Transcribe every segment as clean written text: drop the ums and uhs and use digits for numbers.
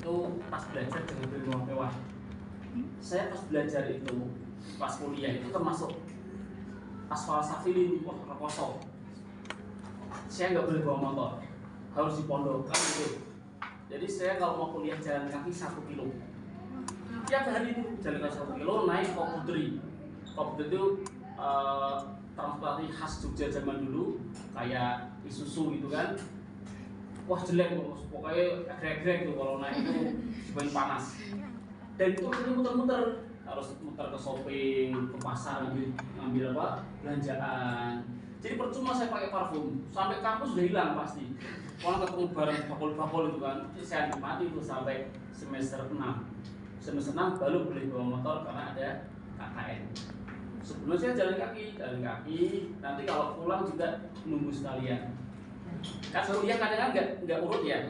itu pas belajar dengan bermewah mewah. Saya pas belajar itu, pas kuliah itu termasuk aspal safilin, wah rekoso. Saya nggak boleh bawa motor, harus di pondok kan gitu. Jadi saya kalau mau kuliah jalan kaki 1 kilo. Tiap hari itu jalan kaki 1 kilo, naik Koputri. Koputri itu transportasi khas Jogja zaman dulu, kayak Isuzu gitu kan. Wah jelek bos, pokoknya agrek-agrek tuh kalau naik itu sebanyak panas. Dan itu muter-muter, harus muter ke shopping, ke pasar, ngambil apa? Belanjaan. Jadi percuma saya pakai parfum, sampai kampus sudah hilang pasti. Kalau ketemu bareng bakul-bakul itu kan, saya nikmati itu sampai semester 6. Semester 6 baru boleh bawa motor karena ada KKN. Sebelumnya saya jalan kaki. Nanti kalau pulang juga nunggu sekalian. Kan kuliah kadang nggak urut ya.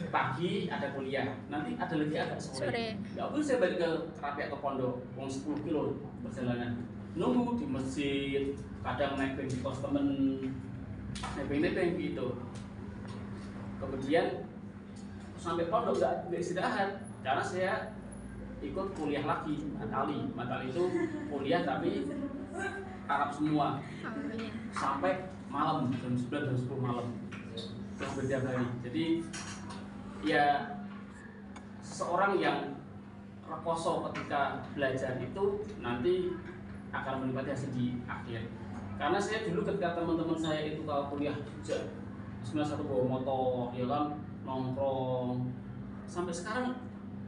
Pagi ada kuliah, nanti ada lagi agak sore. Nggak boleh saya balik ke Kerapi atau Pondok, 10 kilo perjalanan. Nunggu di masjid, kadang naik di kos temen, nebeng gitu. Kemudian sampai Pondok nggak istirahat, karena saya ikut kuliah lagi, Matali itu kuliah tapi Arab semua sampai malam jam 9 jam 10 malam yang beda hari. Jadi ya seorang yang rekoso ketika belajar itu nanti akan menikmati hasil di akhir. Karena saya dulu ketika teman-teman saya itu kalau kuliah juga semester 1 bawa motor, ya kan nongkrong, sampai sekarang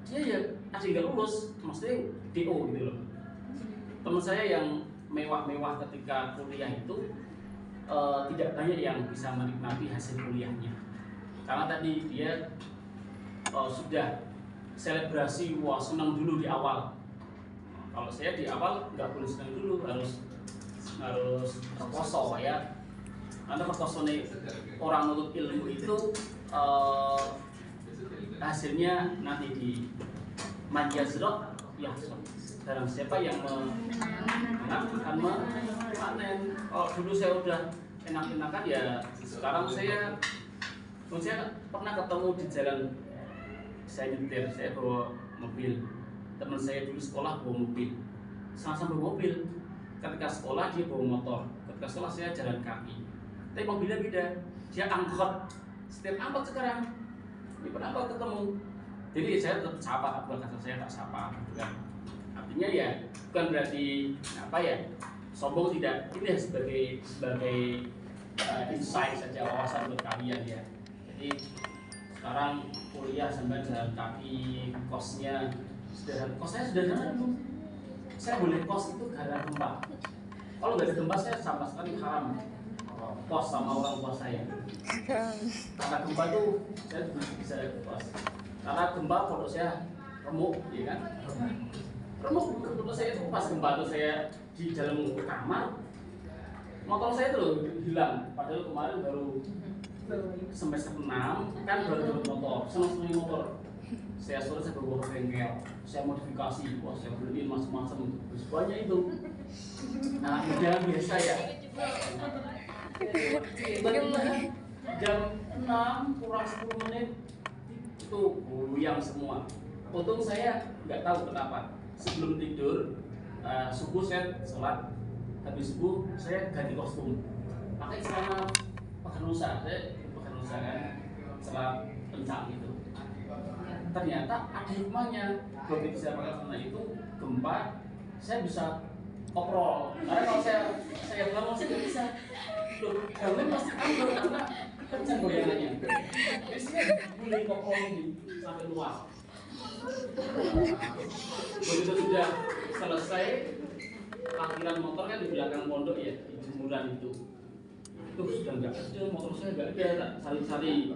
dia ya ada yang nggak lulus, maksudnya DO gitu loh. Teman saya yang mewah-mewah ketika kuliah itu tidak banyak yang bisa menikmati hasil kuliahnya. Karena tadi dia sudah selebrasi, wah senang dulu di awal. Kalau saya di awal nggak boleh senang dulu, harus rekoso ya. Karena rekoso nih orang nutut ilmu itu hasilnya nanti di manjazrot ya. Barang siapa yang akan memanen. Oh dulu saya udah enak-enakan ya, sekarang saya pernah ketemu di jalan, saya nyetir, saya bawa mobil, teman saya dulu sekolah bawa mobil, sama-sama bawa mobil. Ketika sekolah dia bawa motor, ketika sekolah saya jalan kaki. Tapi mobilnya beda, dia angkot, setiap angkot sekarang di angkot ketemu. Jadi saya tetap sapa, kata saya tak sapa, gitu kan. Artinya ya bukan berarti apa ya, sombong tidak, ini sebagai insight saja, wawasan buat kalian ya. Jadi sekarang kuliah sambil jalan kaki, kosnya sederhana, kos saya sederhana dulu. Saya boleh kos itu karena gempa. Kalau nggak ada gempa saya sama sekali haram kos sama orang tua saya. Karena gempa itu saya bisa kos. Karena gempa pondok saya remuk, ya kan? Remuk pondok saya itu pas gempa itu saya di dalam kamar, motor saya itu hilang. Padahal kemarin baru semester 6 kan baru dapat motor, senang motor. Saya bawa ke bengkel, saya modifikasi, wah saya beliin macam-macam, terus banyak itu. Anak muda biasa ya. Jam 6 kurang 10 menit itu goyang semua. Untung saya nggak tahu kenapa. Sebelum tidur, subuh saya sholat, habis subuh saya ganti kostum, pakai celana pekanusa, saya pekanusa kan, celana pencak itu. Ternyata ada hikmahnya. Begitu saya pakai celana itu, gempa, saya bisa oprol. Karena kalau saya bangun saya nggak bisa. Loh, bangun pasti anggur karena kencang goyangannya. Jadi saya boleh oprol ini sampai luas. Begitu sudah selesai, parkiran motor kan di belakang pondok ya, di jemuran itu sudah nggak ada, motor saya nggak ada, tak sari-sari.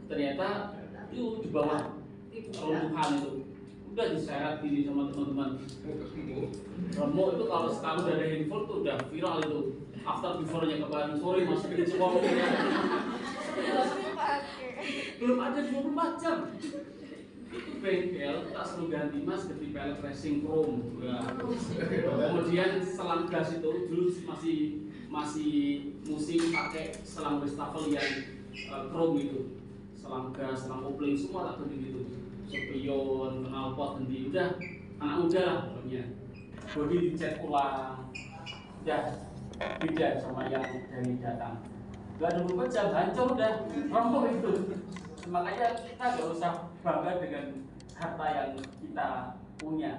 Ternyata itu di bawah runtuhan itu udah diseret gini sama teman-teman. Remuk itu kalau sekali udah ada handphone tuh udah viral itu, after before-nya kemarin sore masukin semua mobilnya. Belum ada 24 jam. Itu bengkel tak suruh ganti mas ganti pelek racing chrome. Kemudian selang gas itu dulu masih musim pakai selang wastafel yang chrome itu, selang gas, selang kopling semua tak ganti gitu. spion, knalpot, nanti udah anak muda lah pokoknya. Bodi dicat ulang, udah beda sama yang dari datang. Gak 24 jam hancur udah rompok itu. Makanya kita gak usah bangga dengan harta yang kita punya,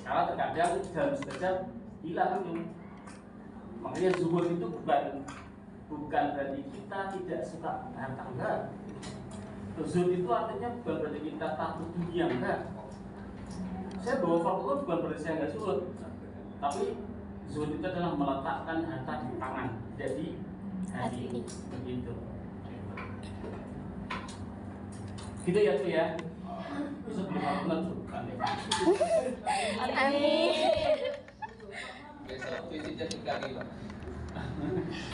karena terkadang dalam sekejap hilang itu. Makanya zuhud itu bukan berarti kita tidak suka harta, enggak. Zuhud itu artinya bukan berarti kita takut dunia, enggak. Saya bawa faktor bukan berarti saya nggak zuhud, tapi zuhud itu adalah meletakkan harta di tangan, jadi hati, begitu. Gitu ya tuh ya. Besok beli partner tuh kan ya. Amin. Besok visitnya 3 kilo.